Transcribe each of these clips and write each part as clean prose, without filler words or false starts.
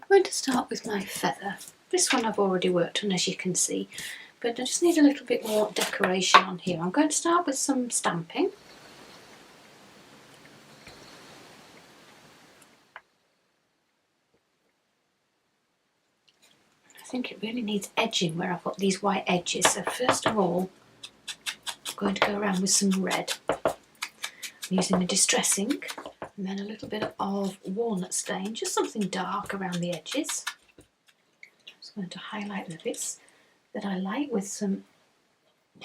I'm going to start with my feather. This one I've already worked on, as you can see, but I just need a little bit more decoration on here. I'm going to start with some stamping. I think it really needs edging where I've got these white edges, so first of all I'm going to go around with some red. I'm using a distress ink and then a little bit of walnut stain, just something dark around the edges. I'm just going to highlight the bits that I like with some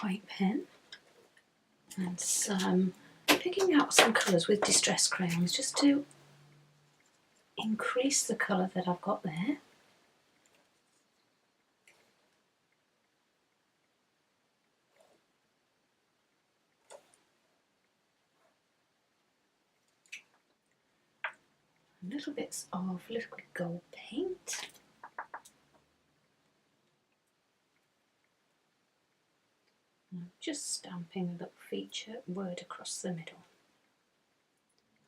white pen and some picking out some colours with distress crayons just to increase the colour that I've got there. Little bits of liquid gold paint. I'm just stamping a little feature word across the middle.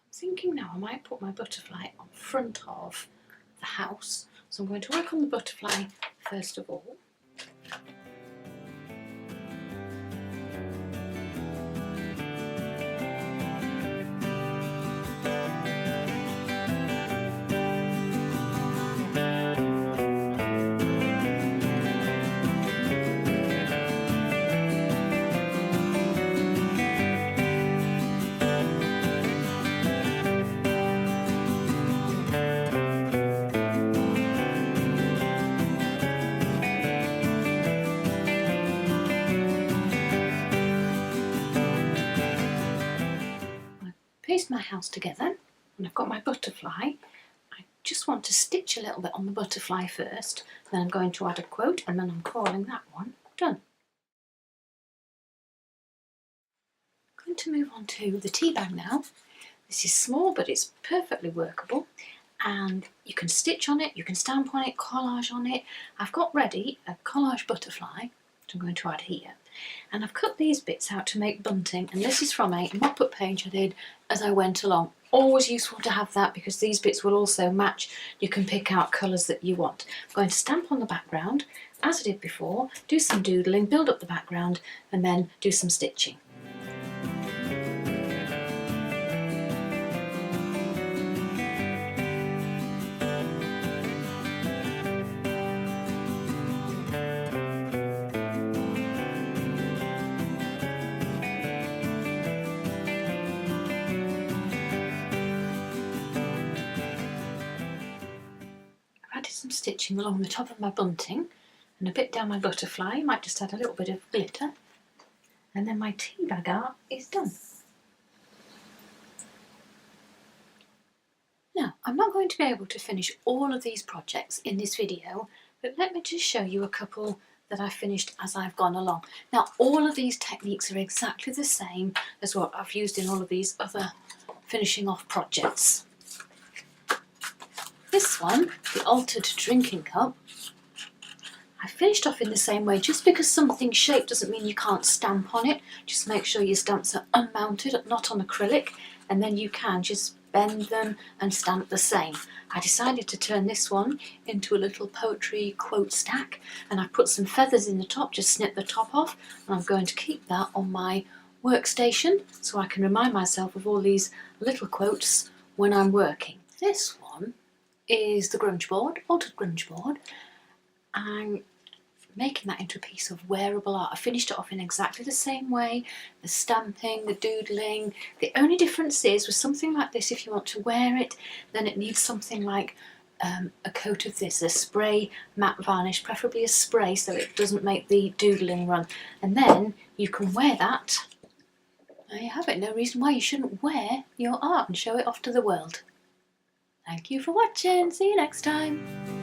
I'm thinking now I might put my butterfly on front of the house, so I'm going to work on the butterfly first of all. Pieced my house together and I've got my butterfly. I just want to stitch a little bit on the butterfly first, then I'm going to add a quote and then I'm calling that one done. I'm going to move on to the tea bag now. This is small but it's perfectly workable and you can stitch on it, you can stamp on it, collage on it. I've got ready a collage butterfly which I'm going to add here. And I've cut these bits out to make bunting, and this is from a mop-up page I did as I went along. Always useful to have that because these bits will also match. You can pick out colours that you want. I'm going to stamp on the background as I did before, do some doodling, build up the background and then do some stitching. Some stitching along the top of my bunting and a bit down my butterfly. I might just add a little bit of glitter and then my tea bag art is done. Now I'm not going to be able to finish all of these projects in this video, but let me just show you a couple that I finished as I've gone along. Now all of these techniques are exactly the same as what I've used in all of these other finishing off projects. This one, the altered drinking cup, I finished off in the same way. Just because something's shaped doesn't mean you can't stamp on it. Just make sure your stamps are unmounted, not on acrylic, and then you can just bend them and stamp the same. I decided to turn this one into a little poetry quote stack, and I put some feathers in the top, just snip the top off, and I'm going to keep that on my workstation so I can remind myself of all these little quotes when I'm working. This one is the Grunch Board, altered Grunch Board. I'm making that into a piece of wearable art. I finished it off in exactly the same way, the stamping, the doodling. The only difference is with something like this, if you want to wear it, then it needs something like a coat of this, a spray matte varnish, preferably a spray so it doesn't make the doodling run. And then you can wear that. There you have it, no reason why you shouldn't wear your art and show it off to the world. Thank you for watching, see you next time.